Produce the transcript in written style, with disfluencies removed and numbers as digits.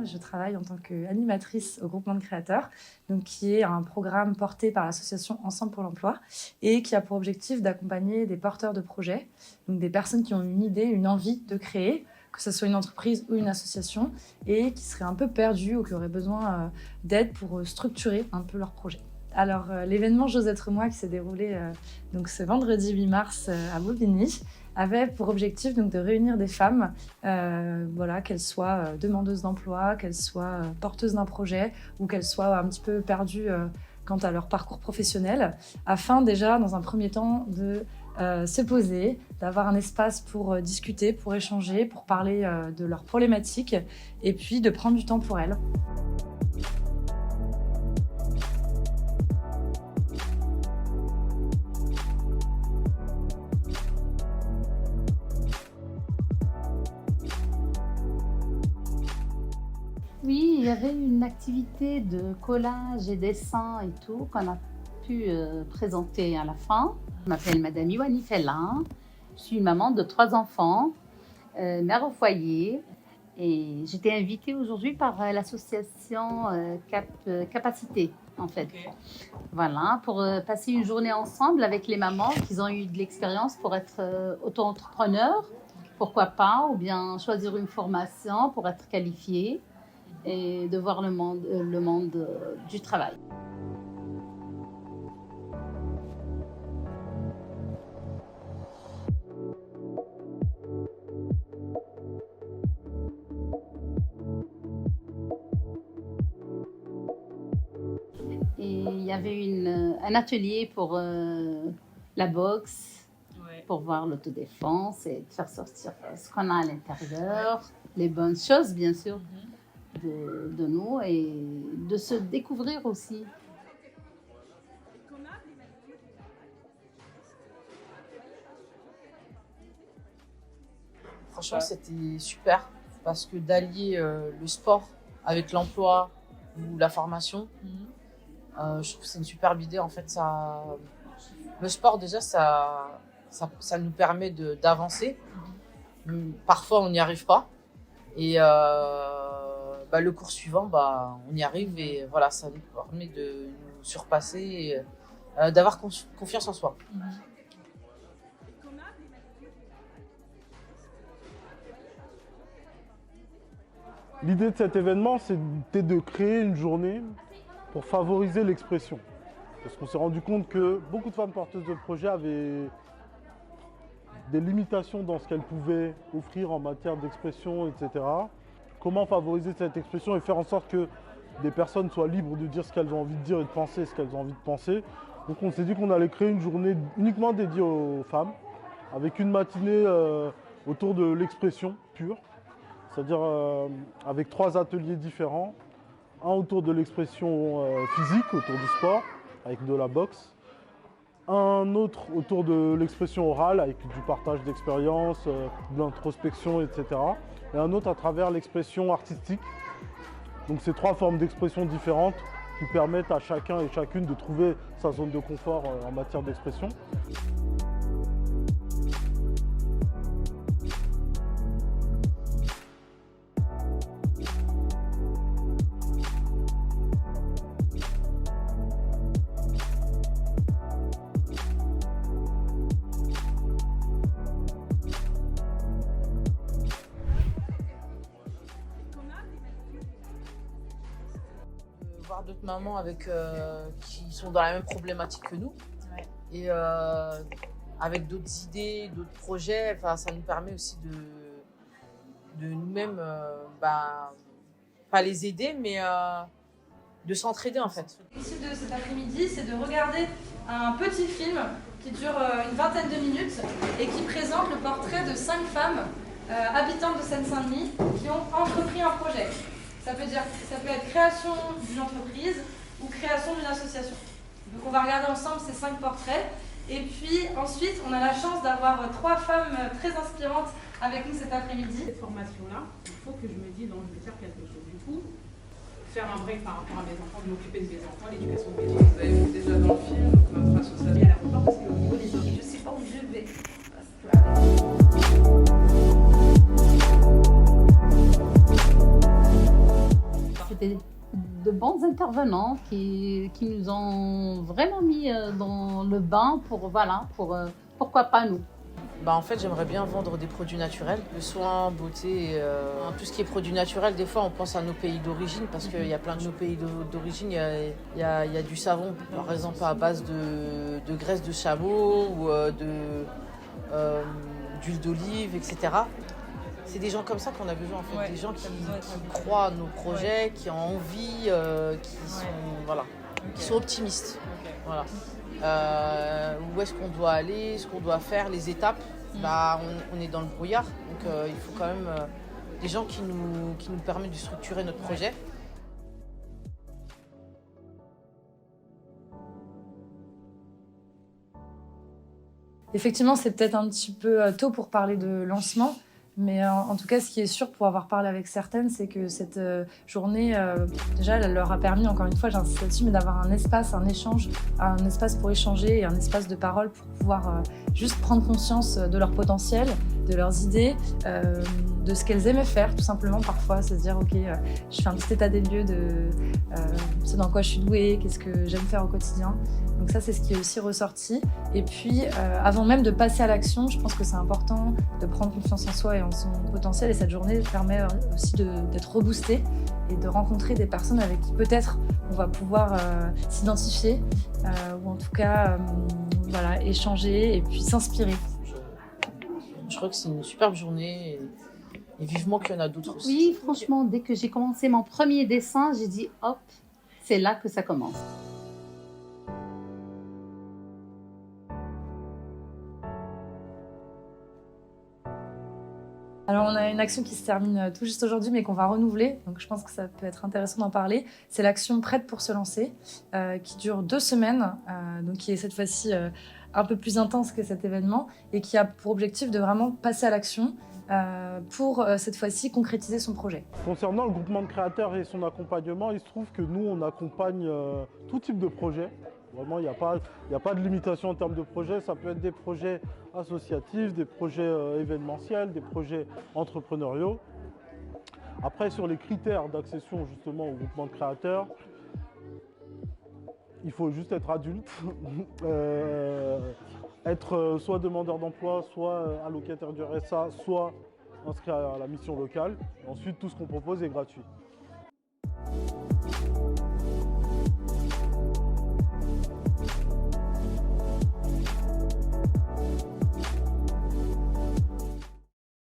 Je travaille en tant qu'animatrice au groupement de créateurs, donc qui est un programme porté par l'association Ensemble pour l'emploi et qui a pour objectif d'accompagner des porteurs de projets, donc des personnes qui ont une idée, une envie de créer, que ce soit une entreprise ou une association, et qui seraient un peu perdues ou qui auraient besoin d'aide pour structurer un peu leur projet. Alors, l'événement J'ose être moi qui s'est déroulé donc ce vendredi 8 mars à Bobigny avait pour objectif donc, de réunir des femmes, qu'elles soient demandeuses d'emploi, qu'elles soient porteuses d'un projet ou qu'elles soient un petit peu perdues quant à leur parcours professionnel, afin déjà, dans un premier temps, de se poser, d'avoir un espace pour discuter, pour échanger, pour parler de leurs problématiques et puis de prendre du temps pour elles. Oui, il y avait une activité de collage et dessin et tout qu'on a pu présenter à la fin. Je m'appelle Madame Iwani Fella, je suis une maman de 3 enfants, mère au foyer et j'étais invitée aujourd'hui par l'association Capacité en fait. Okay. Voilà, pour passer une journée ensemble avec les mamans qui ont eu de l'expérience pour être auto-entrepreneurs, pourquoi pas, ou bien choisir une formation pour être qualifiée et de voir le monde du travail. Et il y avait un atelier pour la boxe, pour voir l'autodéfense et de faire sortir ce qu'on a à l'intérieur, les bonnes choses bien sûr. De nous et de se découvrir aussi. Franchement, c'était super parce que d'allier le sport avec l'emploi ou la formation, je trouve que c'est une superbe idée. En fait, le sport déjà, ça nous permet d'avancer. Parfois, on n'y arrive pas. Et le cours suivant, on y arrive et voilà, ça nous permet de nous surpasser et d'avoir confiance en soi. L'idée de cet événement, c'était de créer une journée pour favoriser l'expression. Parce qu'on s'est rendu compte que beaucoup de femmes porteuses de projets avaient des limitations dans ce qu'elles pouvaient offrir en matière d'expression, etc. Comment favoriser cette expression et faire en sorte que des personnes soient libres de dire ce qu'elles ont envie de dire et de penser ce qu'elles ont envie de penser. Donc on s'est dit qu'on allait créer une journée uniquement dédiée aux femmes, avec une matinée autour de l'expression pure, c'est-à-dire avec 3 ateliers différents. Un autour de l'expression physique, autour du sport, avec de la boxe. Un autre autour de l'expression orale, avec du partage d'expériences, de l'introspection, etc. Et un autre à travers l'expression artistique. Donc c'est 3 formes d'expression différentes qui permettent à chacun et chacune de trouver sa zone de confort en matière d'expression. Voir d'autres mamans qui sont dans la même problématique que nous et avec d'autres idées, d'autres projets, ça nous permet aussi de nous-mêmes, pas les aider, mais de s'entraider en fait. L'issue de cet après-midi, c'est de regarder un petit film qui dure une vingtaine de minutes et qui présente le portrait de 5 femmes habitantes de Seine-Saint-Denis qui ont entrepris un projet. Ça peut être création d'une entreprise ou création d'une association. Donc on va regarder ensemble ces 5 portraits. Et puis ensuite, on a la chance d'avoir 3 femmes très inspirantes avec nous cet après-midi. Cette formation-là, il faut que je me dise, non, je vais faire quelque chose. Du coup, faire un break par rapport à mes enfants, m'occuper de mes enfants, l'éducation de mes enfants. Vous avez vu déjà dans le film, notre association à l'aéroport, parce qu'au niveau des hommes, je ne sais pas où je vais. c'était de bons intervenants qui nous ont vraiment mis dans le bain pour, voilà, pourquoi pas nous. En fait, j'aimerais bien vendre des produits naturels, le soin, beauté, tout ce qui est produits naturels. Des fois, on pense à nos pays d'origine parce qu'il y a plein de nos pays d'origine. Il y a du savon, par exemple, à base de graisse de chameau ou d'huile d'olive, etc. C'est des gens comme ça qu'on a besoin, en fait. Ouais, des gens qui croient à nos projets, qui ont envie, qui sont optimistes. Voilà. Où est-ce qu'on doit aller, ce qu'on doit faire, les étapes. On est dans le brouillard, donc il faut quand même des gens qui nous permettent de structurer notre projet. Effectivement, c'est peut-être un petit peu tôt pour parler de lancement, mais en tout cas, ce qui est sûr pour avoir parlé avec certaines, c'est que cette journée, déjà, elle leur a permis, encore une fois, j'insiste là-dessus, mais d'avoir un espace, un échange, un espace pour échanger et un espace de parole pour pouvoir juste prendre conscience de leur potentiel, de leurs idées, de ce qu'elles aimaient faire, tout simplement, parfois, se dire, OK, je fais un petit état des lieux de ce dans quoi je suis douée, qu'est-ce que j'aime faire au quotidien. Donc ça, c'est ce qui est aussi ressorti. Et puis, avant même de passer à l'action, je pense que c'est important de prendre confiance en soi et en son potentiel. Et cette journée permet aussi d'être reboostée et de rencontrer des personnes avec qui peut-être on va pouvoir s'identifier ou en tout cas échanger et puis s'inspirer. Je crois que c'est une superbe journée et vivement qu'il y en a d'autres aussi. Oui, franchement, dès que j'ai commencé mon premier dessin, j'ai dit hop, c'est là que ça commence. Alors, on a une action qui se termine tout juste aujourd'hui, mais qu'on va renouveler. Donc, je pense que ça peut être intéressant d'en parler. C'est l'action Prête pour se lancer, qui dure 2 semaines, donc qui est cette fois-ci un peu plus intense que cet événement, et qui a pour objectif de vraiment passer à l'action pour cette fois-ci concrétiser son projet. Concernant le groupement de créateurs et son accompagnement, il se trouve que nous, on accompagne tout type de projet. Vraiment, il n'y a pas de limitation en termes de projets. Ça peut être des projets associatifs, des projets événementiels, des projets entrepreneuriaux. Après, sur les critères d'accession justement au groupement de créateurs, il faut juste être adulte, être soit demandeur d'emploi, soit allocataire du RSA, soit inscrit à la mission locale. Ensuite, tout ce qu'on propose est gratuit.